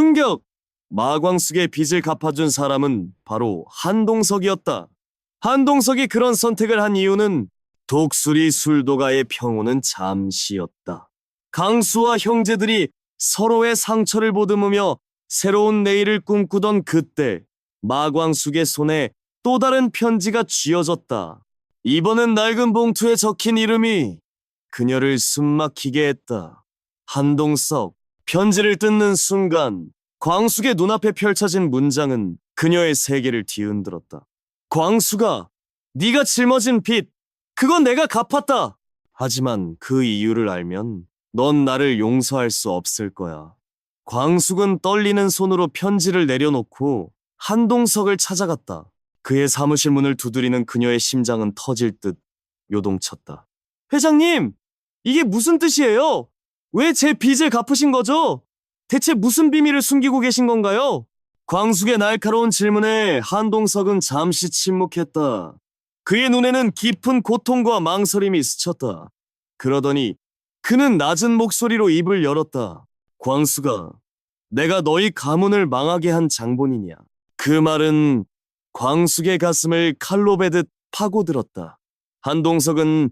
충격! 마광숙의 빚을 갚아준 사람은 바로 한동석이었다. 한동석이 그런 선택을 한 이유는 독수리 술도가의 평온은 잠시였다. 강수와 형제들이 서로의 상처를 보듬으며 새로운 내일을 꿈꾸던 그때 마광숙의 손에 또 다른 편지가 쥐어졌다. 이번엔 낡은 봉투에 적힌 이름이 그녀를 숨막히게 했다. 한동석. 편지를 뜯는 순간 광숙의 눈앞에 펼쳐진 문장은 그녀의 세계를 뒤흔들었다. 광숙아, 네가 짊어진 빚, 그건 내가 갚았다. 하지만 그 이유를 알면 넌 나를 용서할 수 없을 거야. 광숙은 떨리는 손으로 편지를 내려놓고 한동석을 찾아갔다. 그의 사무실 문을 두드리는 그녀의 심장은 터질 듯 요동쳤다. 회장님, 이게 무슨 뜻이에요? 왜 제 빚을 갚으신 거죠? 대체 무슨 비밀을 숨기고 계신 건가요? 광숙의 날카로운 질문에 한동석은 잠시 침묵했다. 그의 눈에는 깊은 고통과 망설임이 스쳤다. 그러더니 그는 낮은 목소리로 입을 열었다. 광숙아, 내가 너희 가문을 망하게 한 장본인이야. 그 말은 광숙의 가슴을 칼로 베듯 파고들었다. 한동석은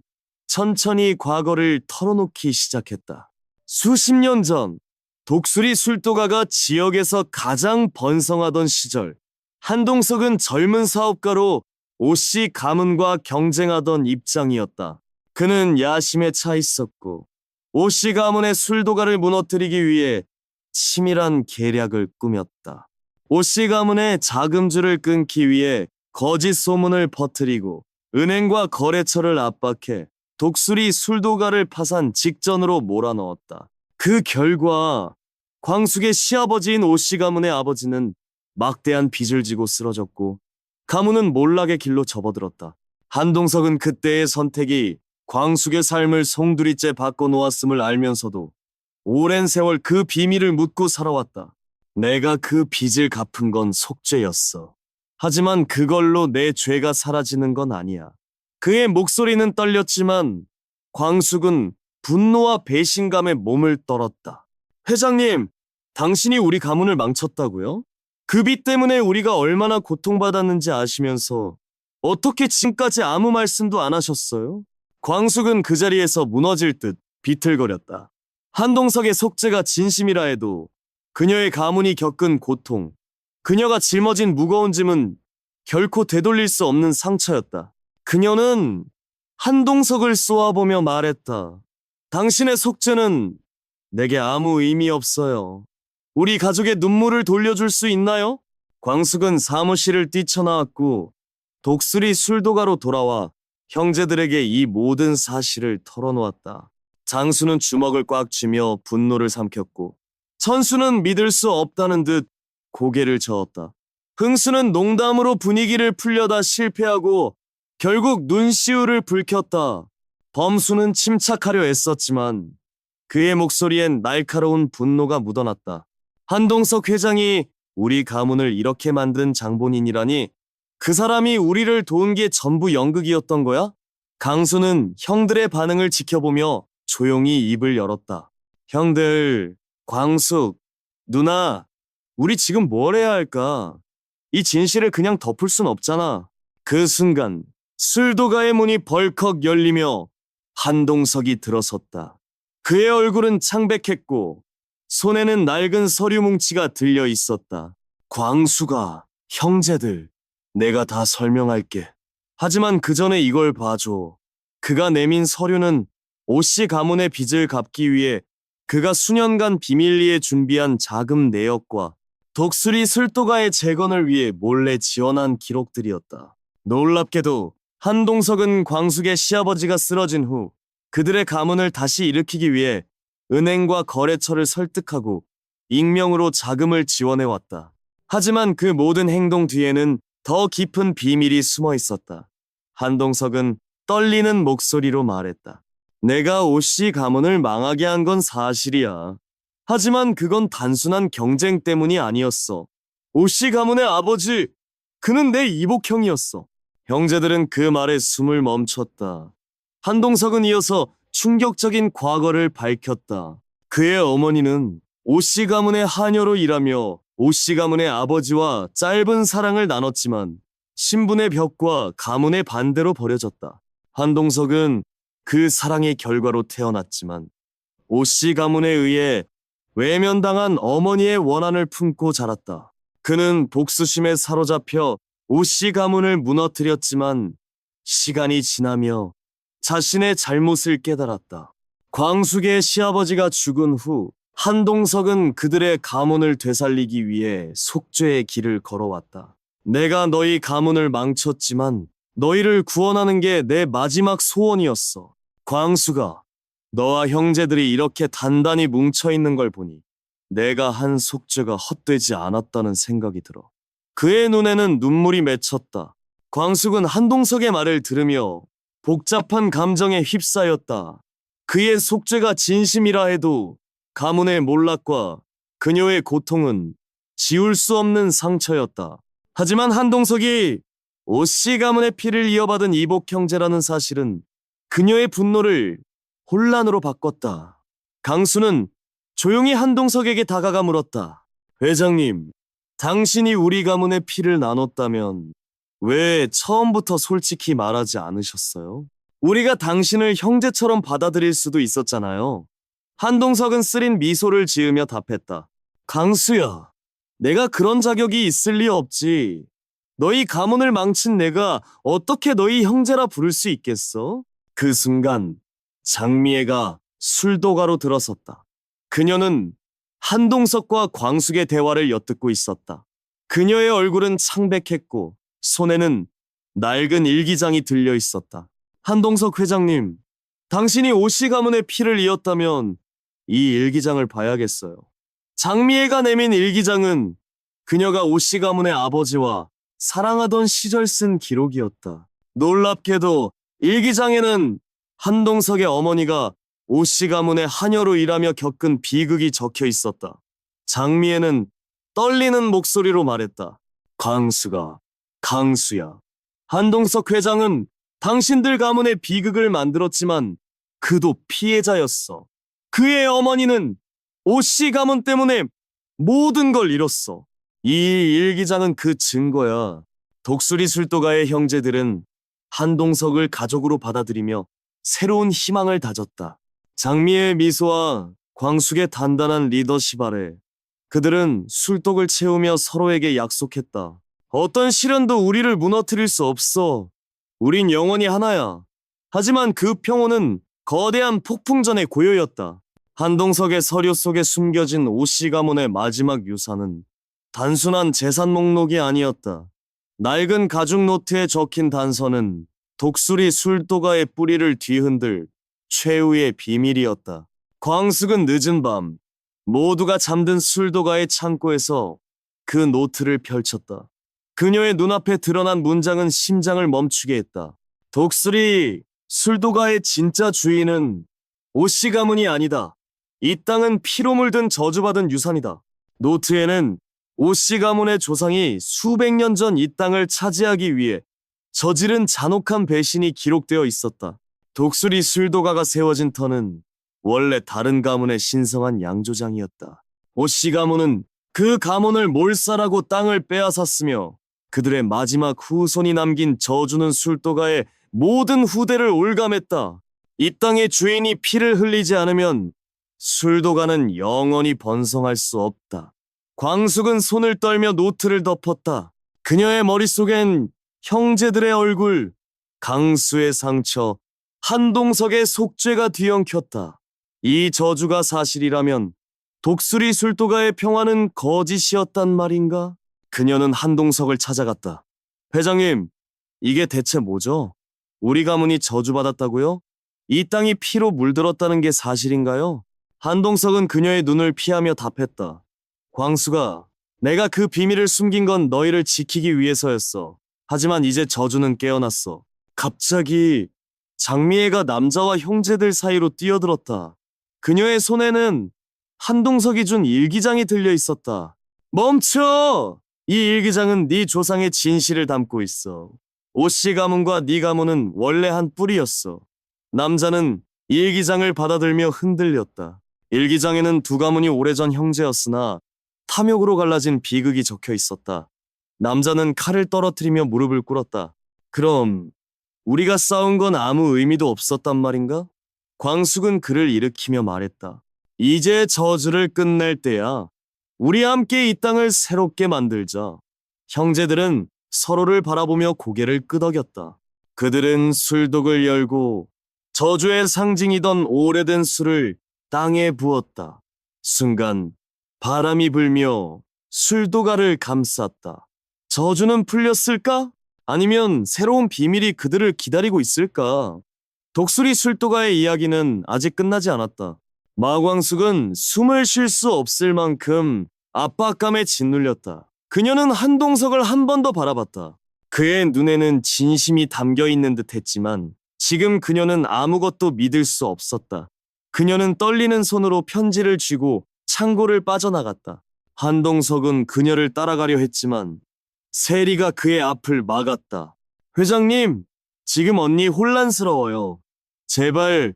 천천히 과거를 털어놓기 시작했다. 수십 년 전, 독수리 술도가가 지역에서 가장 번성하던 시절, 한동석은 젊은 사업가로 오씨 가문과 경쟁하던 입장이었다. 그는 야심에 차 있었고, 오씨 가문의 술도가를 무너뜨리기 위해 치밀한 계략을 꾸몄다. 오씨 가문의 자금줄을 끊기 위해 거짓 소문을 퍼뜨리고 은행과 거래처를 압박해 독수리 술도가를 파산 직전으로 몰아넣었다. 그 결과 광숙의 시아버지인 오씨 가문의 아버지는 막대한 빚을 지고 쓰러졌고 가문은 몰락의 길로 접어들었다. 한동석은 그때의 선택이 광숙의 삶을 송두리째 바꿔놓았음을 알면서도 오랜 세월 그 비밀을 묻고 살아왔다. 내가 그 빚을 갚은 건 속죄였어. 하지만 그걸로 내 죄가 사라지는 건 아니야. 그의 목소리는 떨렸지만 광숙은 분노와 배신감에 몸을 떨었다. 회장님, 당신이 우리 가문을 망쳤다고요? 그 빚 때문에 우리가 얼마나 고통받았는지 아시면서 어떻게 지금까지 아무 말씀도 안 하셨어요? 광숙은 그 자리에서 무너질 듯 비틀거렸다. 한동석의 속죄가 진심이라 해도 그녀의 가문이 겪은 고통, 그녀가 짊어진 무거운 짐은 결코 되돌릴 수 없는 상처였다. 그녀는 한동석을 쏘아보며 말했다. 당신의 속죄는 내게 아무 의미 없어요. 우리 가족의 눈물을 돌려줄 수 있나요? 광숙은 사무실을 뛰쳐나왔고 독수리 술도가로 돌아와 형제들에게 이 모든 사실을 털어놓았다. 장수는 주먹을 꽉 쥐며 분노를 삼켰고 천수는 믿을 수 없다는 듯 고개를 저었다. 흥수는 농담으로 분위기를 풀려다 실패하고 결국 눈시울을 붉혔다. 범수는 침착하려 애썼지만 그의 목소리엔 날카로운 분노가 묻어났다. 한동석 회장이 우리 가문을 이렇게 만든 장본인이라니 그 사람이 우리를 도운 게 전부 연극이었던 거야? 강수는 형들의 반응을 지켜보며 조용히 입을 열었다. 형들, 광숙, 누나, 우리 지금 뭘 해야 할까? 이 진실을 그냥 덮을 순 없잖아. 그 순간 술도가의 문이 벌컥 열리며 한동석이 들어섰다. 그의 얼굴은 창백했고 손에는 낡은 서류 뭉치가 들려 있었다. 광수가, 형제들, 내가 다 설명할게. 하지만 그 전에 이걸 봐줘. 그가 내민 서류는 오씨 가문의 빚을 갚기 위해 그가 수년간 비밀리에 준비한 자금 내역과 독수리 술도가의 재건을 위해 몰래 지원한 기록들이었다. 놀랍게도 한동석은 광숙의 시아버지가 쓰러진 후 그들의 가문을 다시 일으키기 위해 은행과 거래처를 설득하고 익명으로 자금을 지원해왔다. 하지만 그 모든 행동 뒤에는 더 깊은 비밀이 숨어 있었다. 한동석은 떨리는 목소리로 말했다. 내가 오씨 가문을 망하게 한 건 사실이야. 하지만 그건 단순한 경쟁 때문이 아니었어. 오씨 가문의 아버지, 그는 내 이복형이었어. 형제들은 그 말에 숨을 멈췄다. 한동석은 이어서 충격적인 과거를 밝혔다. 그의 어머니는 오씨 가문의 하녀로 일하며 오씨 가문의 아버지와 짧은 사랑을 나눴지만 신분의 벽과 가문의 반대로 버려졌다. 한동석은 그 사랑의 결과로 태어났지만 오씨 가문에 의해 외면당한 어머니의 원한을 품고 자랐다. 그는 복수심에 사로잡혀 오씨 가문을 무너뜨렸지만 시간이 지나며 자신의 잘못을 깨달았다. 광숙의 시아버지가 죽은 후 한동석은 그들의 가문을 되살리기 위해 속죄의 길을 걸어왔다. 내가 너희 가문을 망쳤지만 너희를 구원하는 게 내 마지막 소원이었어. 광수가 너와 형제들이 이렇게 단단히 뭉쳐있는 걸 보니 내가 한 속죄가 헛되지 않았다는 생각이 들어. 그의 눈에는 눈물이 맺혔다. 광숙은 한동석의 말을 들으며 복잡한 감정에 휩싸였다. 그의 속죄가 진심이라 해도 가문의 몰락과 그녀의 고통은 지울 수 없는 상처였다. 하지만 한동석이 오씨 가문의 피를 이어받은 이복 형제라는 사실은 그녀의 분노를 혼란으로 바꿨다. 강수는 조용히 한동석에게 다가가 물었다. 회장님, 당신이 우리 가문의 피를 나눴다면 왜 처음부터 솔직히 말하지 않으셨어요? 우리가 당신을 형제처럼 받아들일 수도 있었잖아요. 한동석은 쓰린 미소를 지으며 답했다. 강수야, 내가 그런 자격이 있을 리 없지. 너희 가문을 망친 내가 어떻게 너희 형제라 부를 수 있겠어? 그 순간 장미애가 술도가로 들어섰다. 그녀는 한동석과 광숙의 대화를 엿듣고 있었다. 그녀의 얼굴은 창백했고 손에는 낡은 일기장이 들려 있었다. 한동석 회장님, 당신이 오씨 가문의 피를 이었다면 이 일기장을 봐야겠어요. 장미애가 내민 일기장은 그녀가 오씨 가문의 아버지와 사랑하던 시절 쓴 기록이었다. 놀랍게도 일기장에는 한동석의 어머니가 오씨 가문의 하녀로 일하며 겪은 비극이 적혀 있었다. 장미애는 떨리는 목소리로 말했다. 광수가, 강수야. 한동석 회장은 당신들 가문의 비극을 만들었지만 그도 피해자였어. 그의 어머니는 오씨 가문 때문에 모든 걸 잃었어. 이 일기장은 그 증거야. 독수리 술도가의 형제들은 한동석을 가족으로 받아들이며 새로운 희망을 다졌다. 장미의 미소와 광숙의 단단한 리더십 아래 그들은 술독을 채우며 서로에게 약속했다. 어떤 시련도 우리를 무너뜨릴 수 없어. 우린 영원히 하나야. 하지만 그 평온은 거대한 폭풍전의 고요였다. 한동석의 서류 속에 숨겨진 오씨 가문의 마지막 유산은 단순한 재산 목록이 아니었다. 낡은 가죽 노트에 적힌 단서는 독수리 술도가의 뿌리를 뒤흔들 최후의 비밀이었다. 광숙은 늦은 밤 모두가 잠든 술도가의 창고에서 그 노트를 펼쳤다. 그녀의 눈앞에 드러난 문장은 심장을 멈추게 했다. 독수리 술도가의 진짜 주인은 오씨 가문이 아니다. 이 땅은 피로 물든 저주받은 유산이다. 노트에는 오씨 가문의 조상이 수백 년 전 이 땅을 차지하기 위해 저지른 잔혹한 배신이 기록되어 있었다. 독수리 술도가가 세워진 터는 원래 다른 가문의 신성한 양조장이었다. 오씨 가문은 그 가문을 몰살하고 땅을 빼앗았으며 그들의 마지막 후손이 남긴 저주는 술도가의 모든 후대를 올감했다. 이 땅의 주인이 피를 흘리지 않으면 술도가는 영원히 번성할 수 없다. 광숙은 손을 떨며 노트를 덮었다. 그녀의 머릿속엔 형제들의 얼굴, 강수의 상처, 한동석의 속죄가 뒤엉켰다. 이 저주가 사실이라면 독수리 술도가의 평화는 거짓이었단 말인가? 그녀는 한동석을 찾아갔다. 회장님, 이게 대체 뭐죠? 우리 가문이 저주받았다고요? 이 땅이 피로 물들었다는 게 사실인가요? 한동석은 그녀의 눈을 피하며 답했다. 광수가, 내가 그 비밀을 숨긴 건 너희를 지키기 위해서였어. 하지만 이제 저주는 깨어났어. 갑자기 장미애가 남자와 형제들 사이로 뛰어들었다. 그녀의 손에는 한동석이 준 일기장이 들려 있었다. 멈춰! 이 일기장은 네 조상의 진실을 담고 있어. 오씨 가문과 네 가문은 원래 한 뿌리였어. 남자는 일기장을 받아들며 흔들렸다. 일기장에는 두 가문이 오래전 형제였으나 탐욕으로 갈라진 비극이 적혀 있었다. 남자는 칼을 떨어뜨리며 무릎을 꿇었다. 그럼 우리가 싸운 건 아무 의미도 없었단 말인가? 광숙은 그를 일으키며 말했다. 이제 저주를 끝낼 때야. 우리 함께 이 땅을 새롭게 만들자. 형제들은 서로를 바라보며 고개를 끄덕였다. 그들은 술독을 열고 저주의 상징이던 오래된 술을 땅에 부었다. 순간 바람이 불며 술도가를 감쌌다. 저주는 풀렸을까? 아니면 새로운 비밀이 그들을 기다리고 있을까? 독수리 술도가의 이야기는 아직 끝나지 않았다. 마광숙은 숨을 쉴 수 없을 만큼 압박감에 짓눌렸다. 그녀는 한동석을 한 번 더 바라봤다. 그의 눈에는 진심이 담겨 있는 듯 했지만 지금 그녀는 아무것도 믿을 수 없었다. 그녀는 떨리는 손으로 편지를 쥐고 창고를 빠져나갔다. 한동석은 그녀를 따라가려 했지만 세리가 그의 앞을 막았다. 회장님, 지금 언니 혼란스러워요. 제발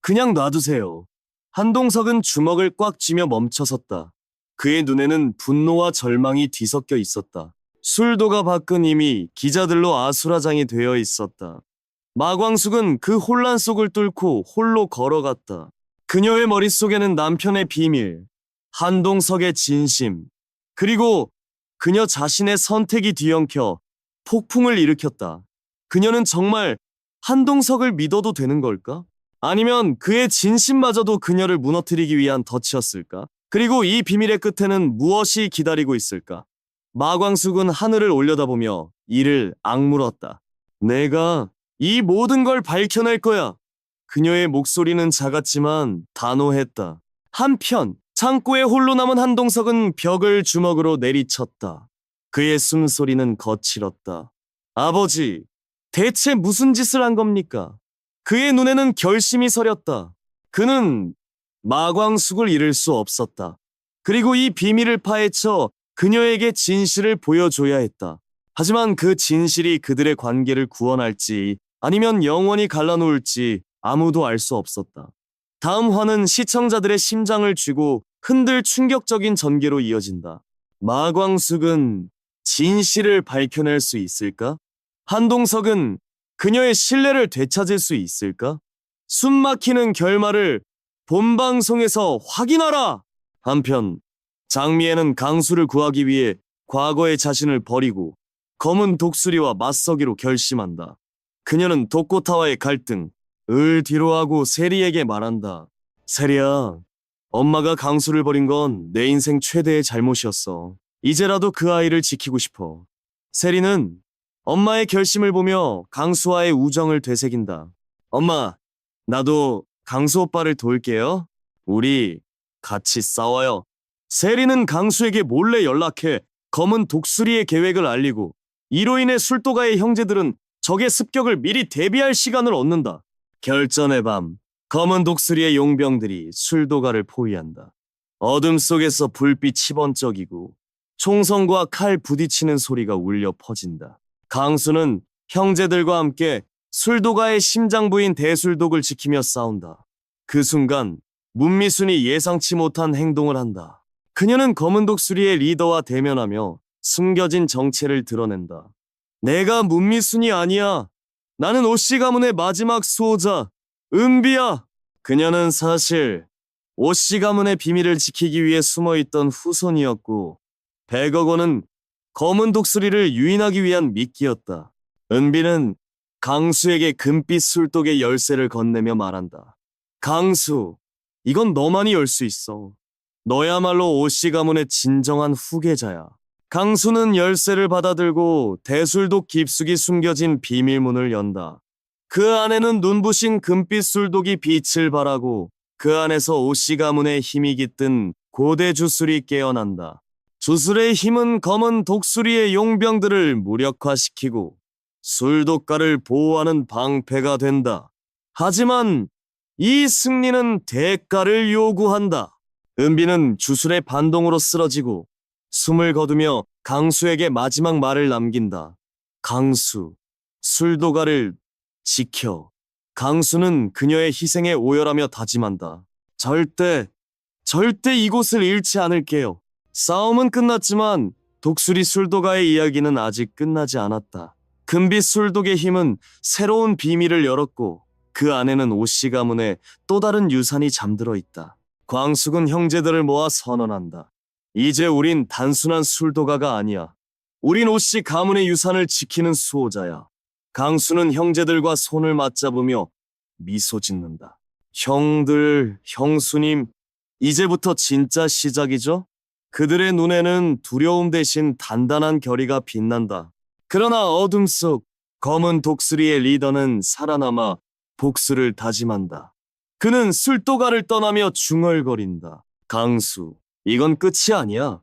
그냥 놔두세요. 한동석은 주먹을 꽉 쥐며 멈춰섰다. 그의 눈에는 분노와 절망이 뒤섞여 있었다. 술도가 밖은 이미 기자들로 아수라장이 되어 있었다. 마광숙은 그 혼란 속을 뚫고 홀로 걸어갔다. 그녀의 머릿속에는 남편의 비밀, 한동석의 진심, 그리고 그녀 자신의 선택이 뒤엉켜 폭풍을 일으켰다. 그녀는 정말 한동석을 믿어도 되는 걸까? 아니면 그의 진심마저도 그녀를 무너뜨리기 위한 덫이었을까? 그리고 이 비밀의 끝에는 무엇이 기다리고 있을까? 마광숙은 하늘을 올려다보며 이를 악물었다. 내가 이 모든 걸 밝혀낼 거야. 그녀의 목소리는 작았지만 단호했다. 한편 창고에 홀로 남은 한동석은 벽을 주먹으로 내리쳤다. 그의 숨소리는 거칠었다. 아버지, 대체 무슨 짓을 한 겁니까? 그의 눈에는 결심이 서렸다. 그는 마광숙을 잃을 수 없었다. 그리고 이 비밀을 파헤쳐 그녀에게 진실을 보여줘야 했다. 하지만 그 진실이 그들의 관계를 구원할지 아니면 영원히 갈라놓을지 아무도 알 수 없었다. 다음 화는 시청자들의 심장을 쥐고 흔들 충격적인 전개로 이어진다. 마광숙은 진실을 밝혀낼 수 있을까? 한동석은 그녀의 신뢰를 되찾을 수 있을까? 숨막히는 결말을 본방송에서 확인하라! 한편 장미애는 강수를 구하기 위해 과거의 자신을 버리고 검은 독수리와 맞서기로 결심한다. 그녀는 독고타와의 갈등, 을 뒤로하고 세리에게 말한다. 세리야, 엄마가 강수를 버린 건 내 인생 최대의 잘못이었어. 이제라도 그 아이를 지키고 싶어. 세리는 엄마의 결심을 보며 강수와의 우정을 되새긴다. 엄마, 나도 강수 오빠를 도울게요. 우리 같이 싸워요. 세리는 강수에게 몰래 연락해 검은 독수리의 계획을 알리고 이로 인해 술도가의 형제들은 적의 습격을 미리 대비할 시간을 얻는다. 결전의 밤, 검은 독수리의 용병들이 술도가를 포위한다. 어둠 속에서 불빛이 번쩍이고 총성과 칼 부딪히는 소리가 울려 퍼진다. 강수는 형제들과 함께 술도가의 심장부인 대술독을 지키며 싸운다. 그 순간 문미순이 예상치 못한 행동을 한다. 그녀는 검은 독수리의 리더와 대면하며 숨겨진 정체를 드러낸다. 내가 문미순이 아니야. 나는 오씨 가문의 마지막 수호자, 은비야. 그녀는 사실 오씨 가문의 비밀을 지키기 위해 숨어있던 후손이었고 100억 원은 검은 독수리를 유인하기 위한 미끼였다. 은비는 강수에게 금빛 술독의 열쇠를 건네며 말한다. 강수, 이건 너만이 열 수 있어. 너야말로 오씨 가문의 진정한 후계자야. 강수는 열쇠를 받아들고 대술독 깊숙이 숨겨진 비밀문을 연다. 그 안에는 눈부신 금빛 술독이 빛을 발하고 그 안에서 오씨 가문의 힘이 깃든 고대 주술이 깨어난다. 주술의 힘은 검은 독수리의 용병들을 무력화시키고 술독가를 보호하는 방패가 된다. 하지만 이 승리는 대가를 요구한다. 은비는 주술의 반동으로 쓰러지고 숨을 거두며 강수에게 마지막 말을 남긴다. 강수, 술도가를 지켜. 강수는 그녀의 희생에 오열하며 다짐한다. 절대 절대 이곳을 잃지 않을게요. 싸움은 끝났지만 독수리 술도가의 이야기는 아직 끝나지 않았다. 금빛 술독의 힘은 새로운 비밀을 열었고 그 안에는 오씨 가문의 또 다른 유산이 잠들어 있다. 광숙은 형제들을 모아 선언한다. 이제 우린 단순한 술도가가 아니야. 우린 오씨 가문의 유산을 지키는 수호자야. 강수는 형제들과 손을 맞잡으며 미소 짓는다. 형들, 형수님, 이제부터 진짜 시작이죠? 그들의 눈에는 두려움 대신 단단한 결의가 빛난다. 그러나 어둠 속 검은 독수리의 리더는 살아남아 복수를 다짐한다. 그는 술도가를 떠나며 중얼거린다. 강수, 이건 끝이 아니야.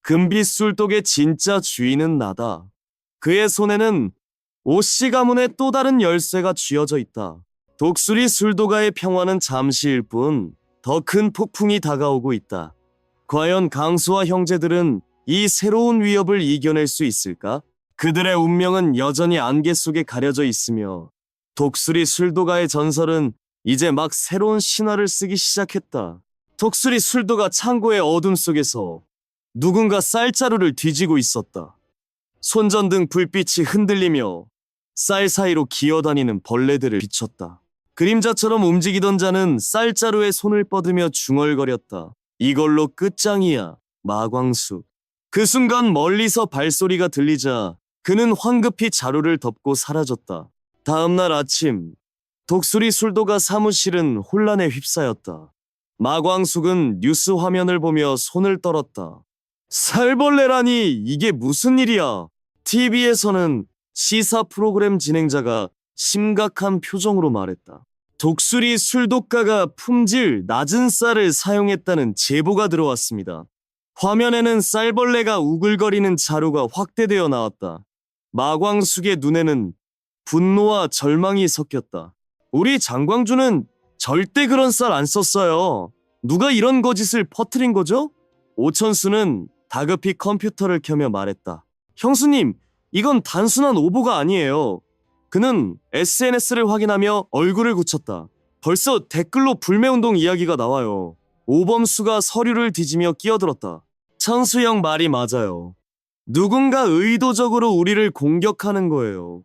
금빛 술독의 진짜 주인은 나다. 그의 손에는 오씨 가문의 또 다른 열쇠가 쥐어져 있다. 독수리 술도가의 평화는 잠시일 뿐 더 큰 폭풍이 다가오고 있다. 과연 강수와 형제들은 이 새로운 위협을 이겨낼 수 있을까? 그들의 운명은 여전히 안개 속에 가려져 있으며 독수리 술도가의 전설은 이제 막 새로운 신화를 쓰기 시작했다. 독수리 술도가 창고의 어둠 속에서 누군가 쌀자루를 뒤지고 있었다. 손전등 불빛이 흔들리며 쌀 사이로 기어다니는 벌레들을 비췄다. 그림자처럼 움직이던 자는 쌀자루에 손을 뻗으며 중얼거렸다. 이걸로 끝장이야, 마광수. 그 순간 멀리서 발소리가 들리자 그는 황급히 자루를 덮고 사라졌다. 다음날 아침, 독수리 술도가 사무실은 혼란에 휩싸였다. 마광숙은 뉴스 화면을 보며 손을 떨었다. 살벌레라니, 이게 무슨 일이야? TV에서는 시사 프로그램 진행자가 심각한 표정으로 말했다. 독수리 술독가가 품질 낮은 쌀을 사용했다는 제보가 들어왔습니다. 화면에는 쌀벌레가 우글거리는 자루가 확대되어 나왔다. 마광숙의 눈에는 분노와 절망이 섞였다. 우리 장광주는 절대 그런 쌀 안 썼어요. 누가 이런 거짓을 퍼뜨린 거죠? 오천수는 다급히 컴퓨터를 켜며 말했다. 형수님, 이건 단순한 오보가 아니에요. 그는 SNS를 확인하며 얼굴을 굳혔다. 벌써 댓글로 불매운동 이야기가 나와요. 오범수가 서류를 뒤지며 끼어들었다. 천수형 말이 맞아요. 누군가 의도적으로 우리를 공격하는 거예요.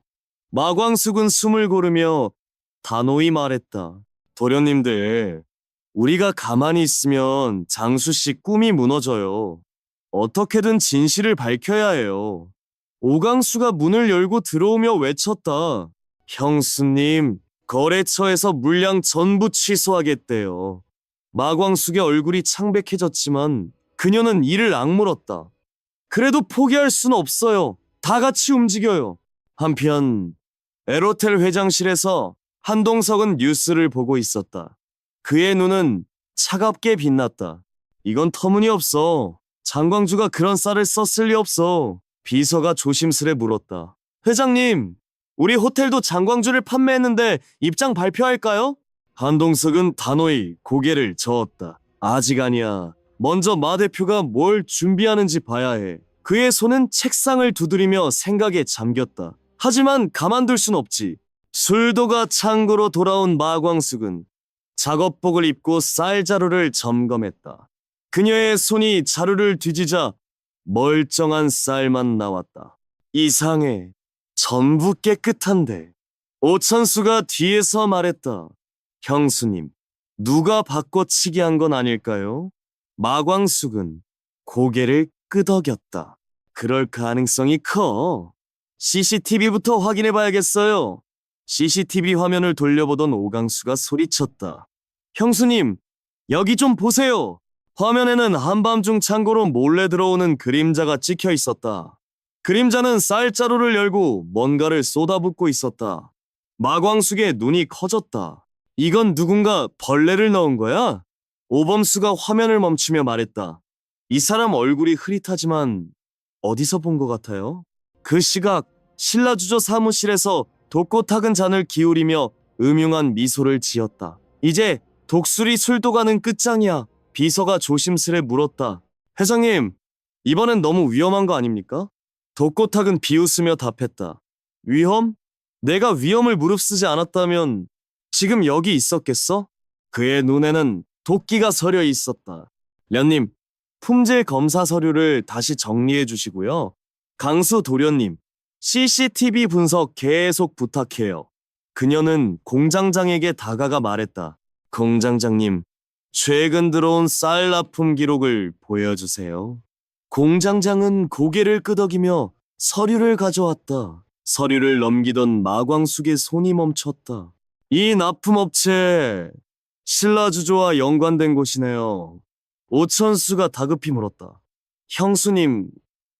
마광숙은 숨을 고르며 단호히 말했다. 도련님들, 우리가 가만히 있으면 장수씨 꿈이 무너져요. 어떻게든 진실을 밝혀야 해요. 오강수가 문을 열고 들어오며 외쳤다. 형수님, 거래처에서 물량 전부 취소하겠대요. 마광숙의 얼굴이 창백해졌지만 그녀는 이를 악물었다. 그래도 포기할 순 없어요. 다 같이 움직여요. 한편 에로텔 회장실에서 한동석은 뉴스를 보고 있었다. 그의 눈은 차갑게 빛났다. 이건 터무니없어. 장광주가 그런 쌀을 썼을 리 없어. 비서가 조심스레 물었다. 회장님, 우리 호텔도 장광주를 판매했는데 입장 발표할까요? 한동석은 단호히 고개를 저었다. 아직 아니야. 먼저 마 대표가 뭘 준비하는지 봐야 해. 그의 손은 책상을 두드리며 생각에 잠겼다. 하지만 가만둘 순 없지. 술도가 창고로 돌아온 마광숙은 작업복을 입고 쌀자루를 점검했다. 그녀의 손이 자루를 뒤지자 멀쩡한 쌀만 나왔다. 이상해. 전부 깨끗한데. 오천수가 뒤에서 말했다. 형수님, 누가 바꿔치기 한 건 아닐까요? 마광숙은 고개를 끄덕였다. 그럴 가능성이 커. CCTV부터 확인해봐야겠어요. CCTV 화면을 돌려보던 오강수가 소리쳤다. 형수님, 여기 좀 보세요. 화면에는 한밤중 창고로 몰래 들어오는 그림자가 찍혀 있었다. 그림자는 쌀자루를 열고 뭔가를 쏟아붓고 있었다. 마광숙의 눈이 커졌다. 이건 누군가 벌레를 넣은 거야? 오범수가 화면을 멈추며 말했다. 이 사람 얼굴이 흐릿하지만 어디서 본 것 같아요? 그 시각 신라주저 사무실에서 독고 탁은 잔을 기울이며 음흉한 미소를 지었다. 이제 독수리 술도가는 끝장이야. 비서가 조심스레 물었다. 회장님, 이번엔 너무 위험한 거 아닙니까? 독고탁은 비웃으며 답했다. 위험? 내가 위험을 무릅쓰지 않았다면 지금 여기 있었겠어? 그의 눈에는 도끼가 서려 있었다. 련님, 품질 검사 서류를 다시 정리해 주시고요. 강수 도련님, CCTV 분석 계속 부탁해요. 그녀는 공장장에게 다가가 말했다. 공장장님, 최근 들어온 쌀 납품 기록을 보여주세요. 공장장은 고개를 끄덕이며 서류를 가져왔다. 서류를 넘기던 마광숙의 손이 멈췄다. 이 납품업체, 신라주조와 연관된 곳이네요. 오천수가 다급히 물었다. 형수님,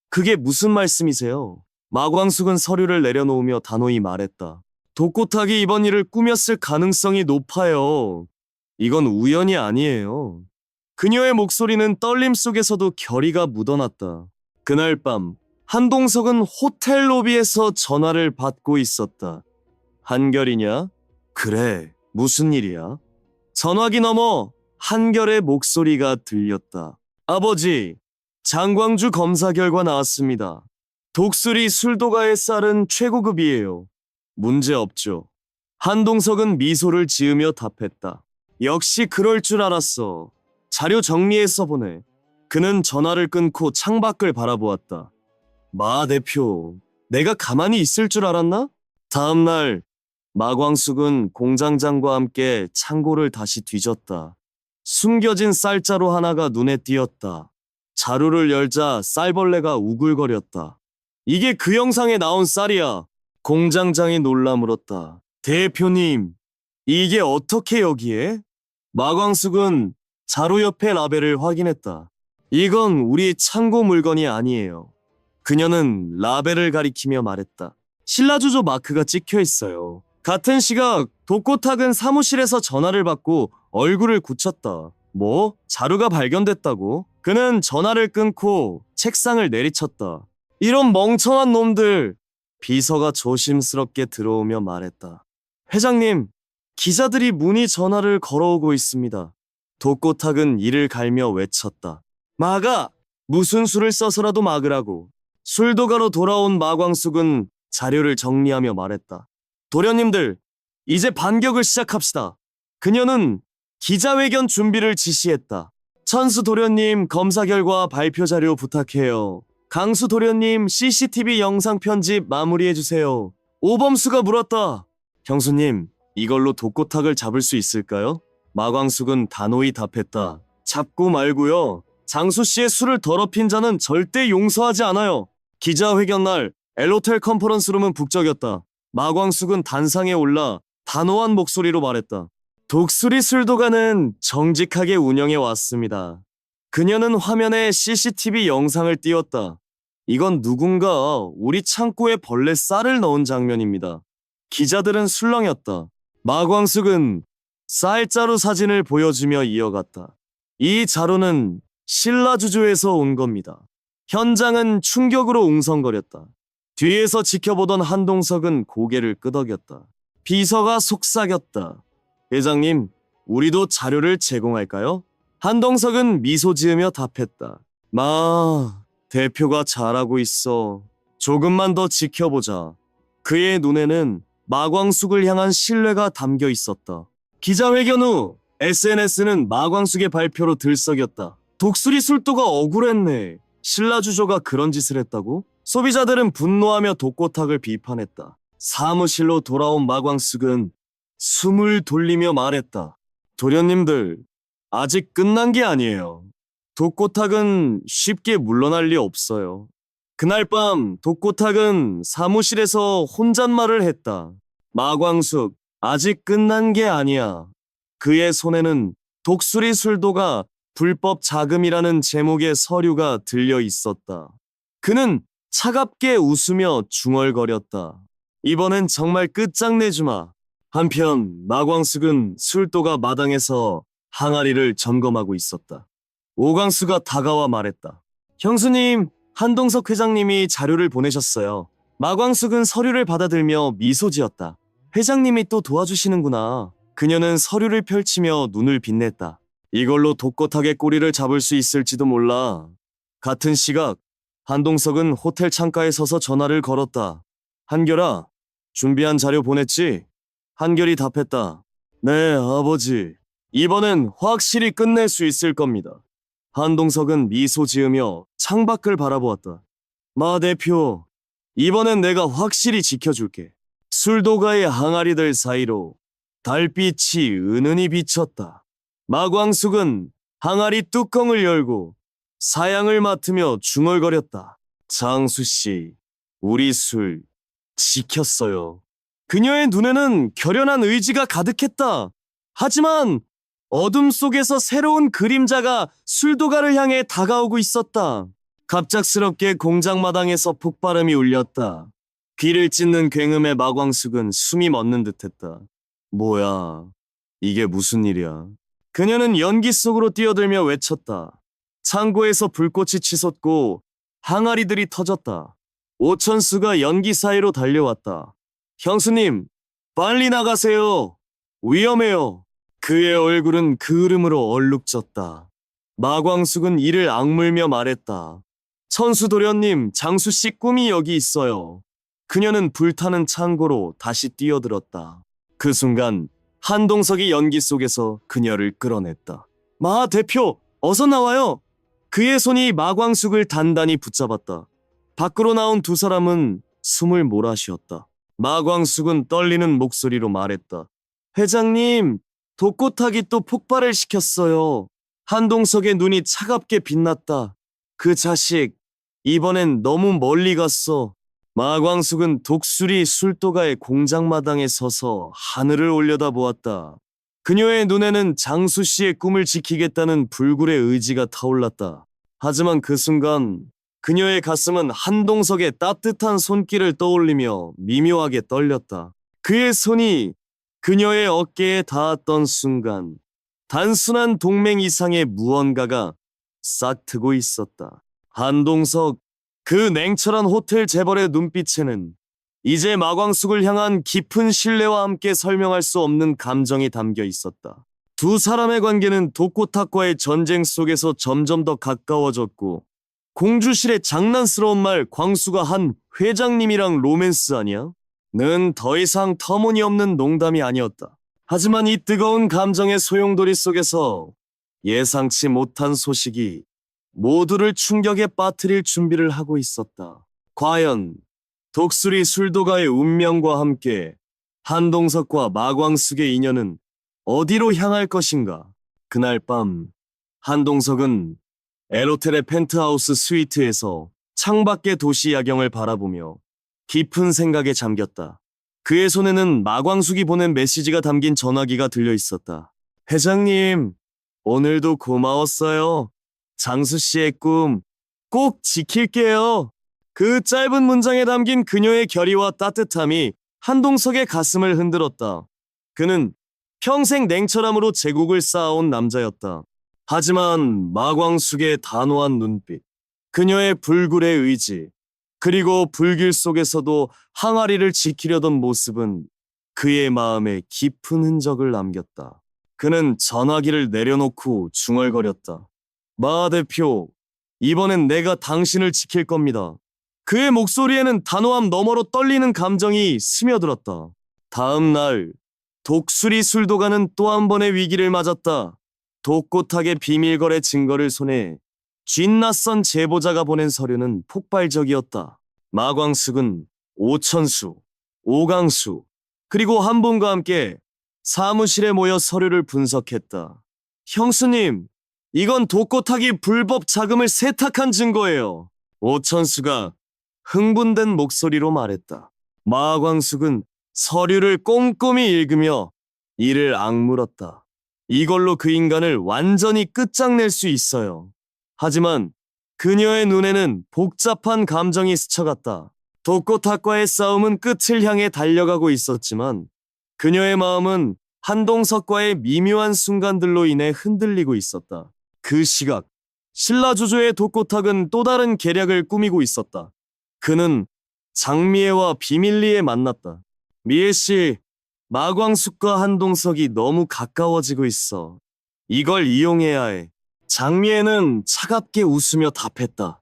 그게 무슨 말씀이세요? 마광숙은 서류를 내려놓으며 단호히 말했다. 독고탁이 이번 일을 꾸몄을 가능성이 높아요. 이건 우연이 아니에요. 그녀의 목소리는 떨림 속에서도 결의가 묻어났다. 그날 밤, 한동석은 호텔 로비에서 전화를 받고 있었다. 한결이냐? 그래, 무슨 일이야? 전화기 너머 한결의 목소리가 들렸다. 아버지, 장광주 검사 결과 나왔습니다. 독수리 술도가의 쌀은 최고급이에요. 문제 없죠. 한동석은 미소를 지으며 답했다. 역시 그럴 줄 알았어. 자료 정리해서 보내. 그는 전화를 끊고 창밖을 바라보았다. 마 대표, 내가 가만히 있을 줄 알았나? 다음 날 마광숙은 공장장과 함께 창고를 다시 뒤졌다. 숨겨진 쌀자루 하나가 눈에 띄었다. 자루를 열자 쌀벌레가 우글거렸다. 이게 그 영상에 나온 쌀이야. 공장장이 놀라 물었다. 대표님, 이게 어떻게 여기에? 마광숙은 자루 옆에 라벨을 확인했다. 이건 우리 창고 물건이 아니에요. 그녀는 라벨을 가리키며 말했다. 신라주조 마크가 찍혀 있어요. 같은 시각 독고탁은 사무실에서 전화를 받고 얼굴을 굳혔다. 뭐? 자루가 발견됐다고? 그는 전화를 끊고 책상을 내리쳤다. 이런 멍청한 놈들! 비서가 조심스럽게 들어오며 말했다. 회장님, 기자들이 문의 전화를 걸어오고 있습니다. 독고탁은 이를 갈며 외쳤다. 막아! 무슨 수를 써서라도 막으라고. 술도가로 돌아온 마광숙은 자료를 정리하며 말했다. 도련님들, 이제 반격을 시작합시다. 그녀는 기자회견 준비를 지시했다. 천수 도련님 검사 결과 발표 자료 부탁해요. 강수 도련님 CCTV 영상 편집 마무리해주세요. 오범수가 물었다. 형수님, 이걸로 독고탁을 잡을 수 있을까요? 마광숙은 단호히 답했다. 잡고 말고요. 장수씨의 술을 더럽힌 자는 절대 용서하지 않아요. 기자회견 날 엘로텔 컨퍼런스룸은 북적였다. 마광숙은 단상에 올라 단호한 목소리로 말했다. 독수리 술도가는 정직하게 운영해 왔습니다. 그녀는 화면에 CCTV 영상을 띄웠다. 이건 누군가 우리 창고에 벌레 쌀을 넣은 장면입니다. 기자들은 술렁였다. 마광숙은 쌀자루 사진을 보여주며 이어갔다. 이 자루는 신라주조에서 온 겁니다. 현장은 충격으로 웅성거렸다. 뒤에서 지켜보던 한동석은 고개를 끄덕였다. 비서가 속삭였다. 회장님, 우리도 자료를 제공할까요? 한동석은 미소 지으며 답했다. 대표가 잘하고 있어. 조금만 더 지켜보자. 그의 눈에는 마광숙을 향한 신뢰가 담겨 있었다. 기자회견 후 SNS는 마광숙의 발표로 들썩였다. 독수리 술도가 억울했네. 신라주조가 그런 짓을 했다고? 소비자들은 분노하며 독고탁을 비판했다. 사무실로 돌아온 마광숙은 숨을 돌리며 말했다. 도련님들, 아직 끝난 게 아니에요. 독고탁은 쉽게 물러날 리 없어요. 그날 밤 독고탁은 사무실에서 혼잣말을 했다. 마광숙, 아직 끝난 게 아니야. 그의 손에는 독수리 술도가 불법 자금이라는 제목의 서류가 들려 있었다. 그는 차갑게 웃으며 중얼거렸다. 이번엔 정말 끝장내주마. 한편 마광숙은 술도가 마당에서 항아리를 점검하고 있었다. 오광수가 다가와 말했다. 형수님, 한동석 회장님이 자료를 보내셨어요. 마광숙은 서류를 받아들며 미소 지었다. 회장님이 또 도와주시는구나. 그녀는 서류를 펼치며 눈을 빛냈다. 이걸로 독고탁의 꼬리를 잡을 수 있을지도 몰라. 같은 시각 한동석은 호텔 창가에 서서 전화를 걸었다. 한결아, 준비한 자료 보냈지? 한결이 답했다. 네, 아버지. 이번엔 확실히 끝낼 수 있을 겁니다. 한동석은 미소 지으며 창밖을 바라보았다. 마 대표, 이번엔 내가 확실히 지켜줄게. 술도가의 항아리들 사이로 달빛이 은은히 비쳤다. 마광숙은 항아리 뚜껑을 열고 사양을 맡으며 중얼거렸다. 장수 씨, 우리 술 지켰어요. 그녀의 눈에는 결연한 의지가 가득했다. 하지만 어둠 속에서 새로운 그림자가 술도가를 향해 다가오고 있었다. 갑작스럽게 공장마당에서 폭발음이 울렸다. 귀를 찢는 굉음에 마광숙은 숨이 멎는 듯했다. 뭐야, 이게 무슨 일이야? 그녀는 연기 속으로 뛰어들며 외쳤다. 창고에서 불꽃이 치솟고 항아리들이 터졌다. 오천수가 연기 사이로 달려왔다. 형수님, 빨리 나가세요. 위험해요. 그의 얼굴은 그을음으로 얼룩졌다. 마광숙은 이를 악물며 말했다. 천수도련님, 장수씨 꿈이 여기 있어요. 그녀는 불타는 창고로 다시 뛰어들었다. 그 순간 한동석이 연기 속에서 그녀를 끌어냈다. 마 대표, 어서 나와요. 그의 손이 마광숙을 단단히 붙잡았다. 밖으로 나온 두 사람은 숨을 몰아쉬었다. 마광숙은 떨리는 목소리로 말했다. 회장님, 독고탁이 또 폭발을 시켰어요. 한동석의 눈이 차갑게 빛났다. 그 자식, 이번엔 너무 멀리 갔어. 마광숙은 독수리 술도가의 공장마당에 서서 하늘을 올려다보았다. 그녀의 눈에는 장수 씨의 꿈을 지키겠다는 불굴의 의지가 타올랐다. 하지만 그 순간 그녀의 가슴은 한동석의 따뜻한 손길을 떠올리며 미묘하게 떨렸다. 그의 손이 그녀의 어깨에 닿았던 순간 단순한 동맹 이상의 무언가가 싹트고 있었다. 한동석, 그 냉철한 호텔 재벌의 눈빛에는 이제 마광숙을 향한 깊은 신뢰와 함께 설명할 수 없는 감정이 담겨 있었다. 두 사람의 관계는 독고탁과의 전쟁 속에서 점점 더 가까워졌고 공주실의 장난스러운 말 광수가 한 회장님이랑 로맨스 아니야? 는 더 이상 터무니없는 농담이 아니었다. 하지만 이 뜨거운 감정의 소용돌이 속에서 예상치 못한 소식이 모두를 충격에 빠뜨릴 준비를 하고 있었다. 과연 독수리 술도가의 운명과 함께 한동석과 마광숙의 인연은 어디로 향할 것인가? 그날 밤 한동석은 엘호텔의 펜트하우스 스위트에서 창밖의 도시 야경을 바라보며 깊은 생각에 잠겼다. 그의 손에는 마광숙이 보낸 메시지가 담긴 전화기가 들려 있었다. 회장님, 오늘도 고마웠어요. 장수 씨의 꿈 꼭 지킬게요. 그 짧은 문장에 담긴 그녀의 결의와 따뜻함이 한동석의 가슴을 흔들었다. 그는 평생 냉철함으로 제국을 쌓아온 남자였다. 하지만 마광숙의 단호한 눈빛, 그녀의 불굴의 의지, 그리고 불길 속에서도 항아리를 지키려던 모습은 그의 마음에 깊은 흔적을 남겼다. 그는 전화기를 내려놓고 중얼거렸다. 마 대표, 이번엔 내가 당신을 지킬 겁니다. 그의 목소리에는 단호함 너머로 떨리는 감정이 스며들었다. 다음 날, 독수리 술도가는 또 한 번의 위기를 맞았다. 독고탁의 비밀거래 증거를 손에 쥔 낯선 제보자가 보낸 서류는 폭발적이었다. 마광숙은 오천수, 오강수, 그리고 한 분과 함께 사무실에 모여 서류를 분석했다. 형수님, 이건 독고탁이 불법 자금을 세탁한 증거예요. 오천수가 흥분된 목소리로 말했다. 마광숙은 서류를 꼼꼼히 읽으며 이를 악물었다. 이걸로 그 인간을 완전히 끝장낼 수 있어요. 하지만 그녀의 눈에는 복잡한 감정이 스쳐갔다. 독고탁과의 싸움은 끝을 향해 달려가고 있었지만 그녀의 마음은 한동석과의 미묘한 순간들로 인해 흔들리고 있었다. 그 시각, 신라주조의 독고탁은 또 다른 계략을 꾸미고 있었다. 그는 장미애와 비밀리에 만났다. 미애씨, 마광숙과 한동석이 너무 가까워지고 있어. 이걸 이용해야 해. 장미애는 차갑게 웃으며 답했다.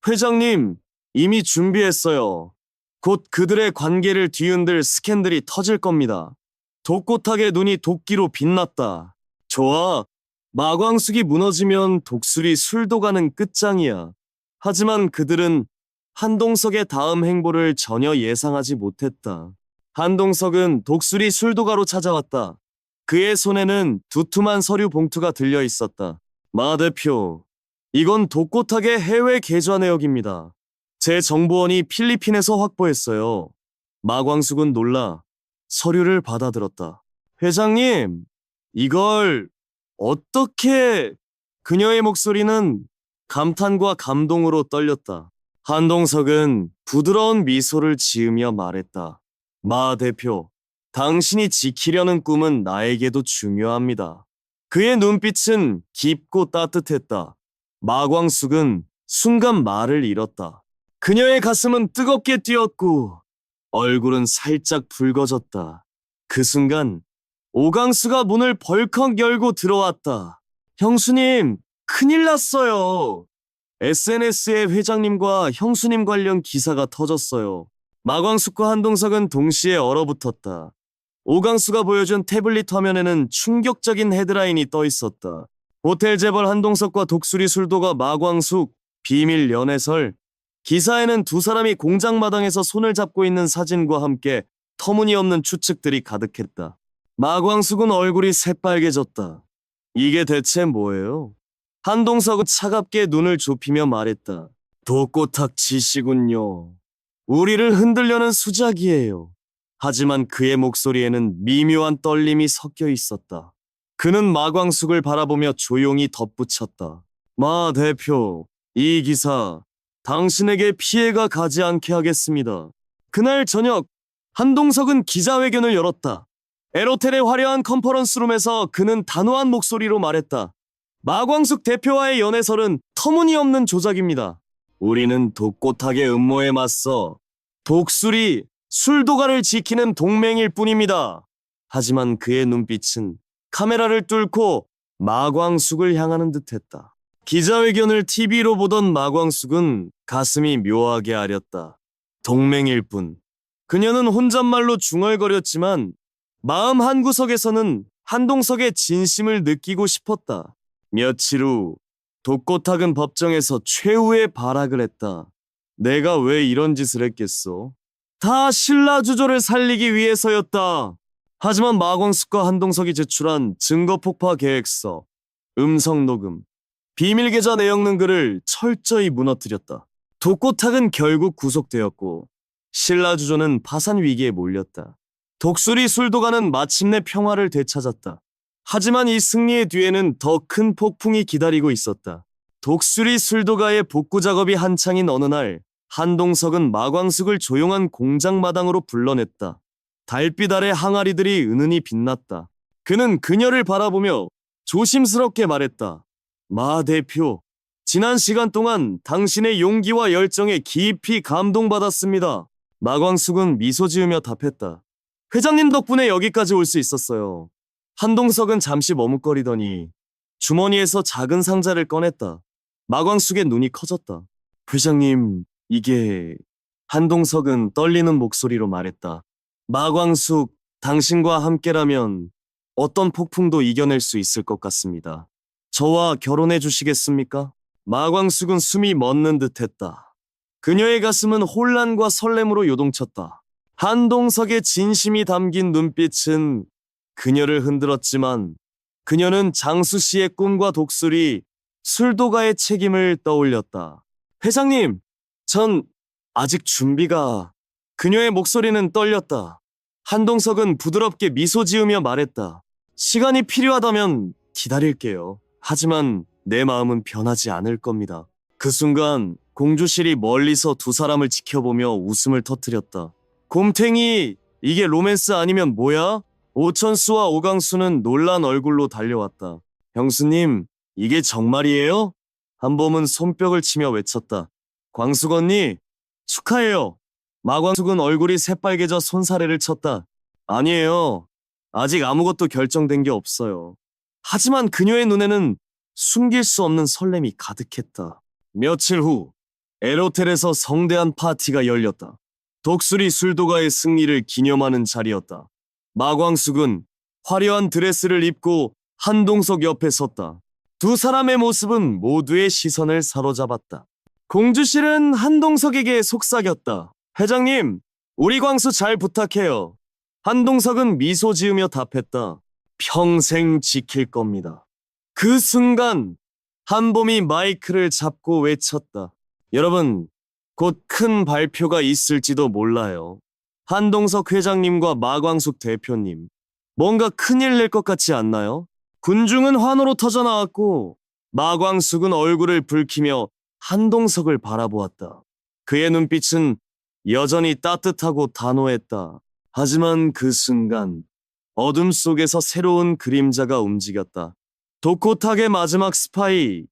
회장님, 이미 준비했어요. 곧 그들의 관계를 뒤흔들 스캔들이 터질 겁니다. 독고탁의 눈이 도끼로 빛났다. 좋아, 마광숙이 무너지면 독수리 술도가는 끝장이야. 하지만 그들은 한동석의 다음 행보를 전혀 예상하지 못했다. 한동석은 독수리 술도가로 찾아왔다. 그의 손에는 두툼한 서류 봉투가 들려 있었다. 마 대표, 이건 독고탁의 해외 계좌 내역입니다. 제 정보원이 필리핀에서 확보했어요. 마광숙은 놀라 서류를 받아들었다. 회장님, 이걸 어떻게... 그녀의 목소리는 감탄과 감동으로 떨렸다. 한동석은 부드러운 미소를 지으며 말했다. 마 대표, 당신이 지키려는 꿈은 나에게도 중요합니다. 그의 눈빛은 깊고 따뜻했다. 마광숙은 순간 말을 잃었다. 그녀의 가슴은 뜨겁게 뛰었고 얼굴은 살짝 붉어졌다. 그 순간 오강수가 문을 벌컥 열고 들어왔다. 형수님, 큰일 났어요. SNS에 회장님과 형수님 관련 기사가 터졌어요. 마광숙과 한동석은 동시에 얼어붙었다. 오강수가 보여준 태블릿 화면에는 충격적인 헤드라인이 떠 있었다. 호텔 재벌 한동석과 독수리 술도가 마광숙, 비밀 연애설. 기사에는 두 사람이 공장 마당에서 손을 잡고 있는 사진과 함께 터무니없는 추측들이 가득했다. 마광숙은 얼굴이 새빨개졌다. 이게 대체 뭐예요? 한동석은 차갑게 눈을 좁히며 말했다. 독고탁 지시군요. 우리를 흔들려는 수작이에요. 하지만 그의 목소리에는 미묘한 떨림이 섞여 있었다. 그는 마광숙을 바라보며 조용히 덧붙였다. 마 대표, 이 기사 당신에게 피해가 가지 않게 하겠습니다. 그날 저녁 한동석은 기자회견을 열었다. 에로텔의 화려한 컨퍼런스룸에서 그는 단호한 목소리로 말했다. 마광숙 대표와의 연애설은 터무니없는 조작입니다. 우리는 독고탁의 음모에 맞서 독수리, 술도가를 지키는 동맹일 뿐입니다. 하지만 그의 눈빛은 카메라를 뚫고 마광숙을 향하는 듯했다. 기자회견을 TV로 보던 마광숙은 가슴이 묘하게 아렸다. 동맹일 뿐. 그녀는 혼잣말로 중얼거렸지만 마음 한구석에서는 한동석의 진심을 느끼고 싶었다. 며칠 후 독고탁은 법정에서 최후의 발악을 했다. 내가 왜 이런 짓을 했겠소? 다 신라주조를 살리기 위해서였다. 하지만 마광숙과 한동석이 제출한 증거폭파 계획서, 음성 녹음, 비밀 계좌 내역 능글을 철저히 무너뜨렸다. 독고탁은 결국 구속되었고 신라주조는 파산 위기에 몰렸다. 독수리 술도가는 마침내 평화를 되찾았다. 하지만 이 승리의 뒤에는 더 큰 폭풍이 기다리고 있었다. 독수리 술도가의 복구 작업이 한창인 어느 날 한동석은 마광숙을 조용한 공장 마당으로 불러냈다. 달빛 아래 항아리들이 은은히 빛났다. 그는 그녀를 바라보며 조심스럽게 말했다. 마 대표, 지난 시간 동안 당신의 용기와 열정에 깊이 감동받았습니다. 마광숙은 미소 지으며 답했다. 회장님 덕분에 여기까지 올 수 있었어요. 한동석은 잠시 머뭇거리더니 주머니에서 작은 상자를 꺼냈다. 마광숙의 눈이 커졌다. 회장님, 이게... 한동석은 떨리는 목소리로 말했다. 마광숙, 당신과 함께라면 어떤 폭풍도 이겨낼 수 있을 것 같습니다. 저와 결혼해 주시겠습니까? 마광숙은 숨이 멎는 듯했다. 그녀의 가슴은 혼란과 설렘으로 요동쳤다. 한동석의 진심이 담긴 눈빛은 그녀를 흔들었지만 그녀는 장수 씨의 꿈과 독수리, 술도가의 책임을 떠올렸다. 회장님, 전 아직 준비가... 그녀의 목소리는 떨렸다. 한동석은 부드럽게 미소 지으며 말했다. 시간이 필요하다면 기다릴게요. 하지만 내 마음은 변하지 않을 겁니다. 그 순간 공주실이 멀리서 두 사람을 지켜보며 웃음을 터뜨렸다. 곰탱이, 이게 로맨스 아니면 뭐야? 오천수와 오강수는 놀란 얼굴로 달려왔다. 형수님, 이게 정말이에요? 한범은 손뼉을 치며 외쳤다. 광숙 언니, 축하해요. 마광숙은 얼굴이 새빨개져 손사래를 쳤다. 아니에요. 아직 아무것도 결정된 게 없어요. 하지만 그녀의 눈에는 숨길 수 없는 설렘이 가득했다. 며칠 후 에로텔에서 성대한 파티가 열렸다. 독수리 술도가의 승리를 기념하는 자리였다. 마광숙은 화려한 드레스를 입고 한동석 옆에 섰다. 두 사람의 모습은 모두의 시선을 사로잡았다. 공주실은 한동석에게 속삭였다. 회장님, 우리 광수 잘 부탁해요. 한동석은 미소 지으며 답했다. 평생 지킬 겁니다. 그 순간 한봄이 마이크를 잡고 외쳤다. 여러분, 곧 큰 발표가 있을지도 몰라요. 한동석 회장님과 마광숙 대표님, 뭔가 큰일 낼 것 같지 않나요? 군중은 환호로 터져나왔고 마광숙은 얼굴을 붉히며 한동석을 바라보았다. 그의 눈빛은 여전히 따뜻하고 단호했다. 하지만 그 순간 어둠 속에서 새로운 그림자가 움직였다. 도코탁의 마지막 스파이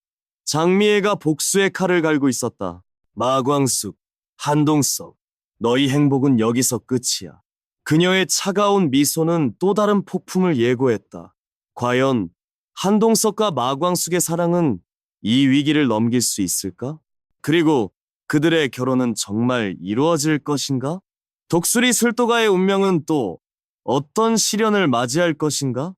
장미애가 복수의 칼을 갈고 있었다. 마광숙, 한동석, 너희 행복은 여기서 끝이야. 그녀의 차가운 미소는 또 다른 폭풍을 예고했다. 과연 한동석과 마광숙의 사랑은 이 위기를 넘길 수 있을까? 그리고 그들의 결혼은 정말 이루어질 것인가? 독수리 술도가의 운명은 또 어떤 시련을 맞이할 것인가?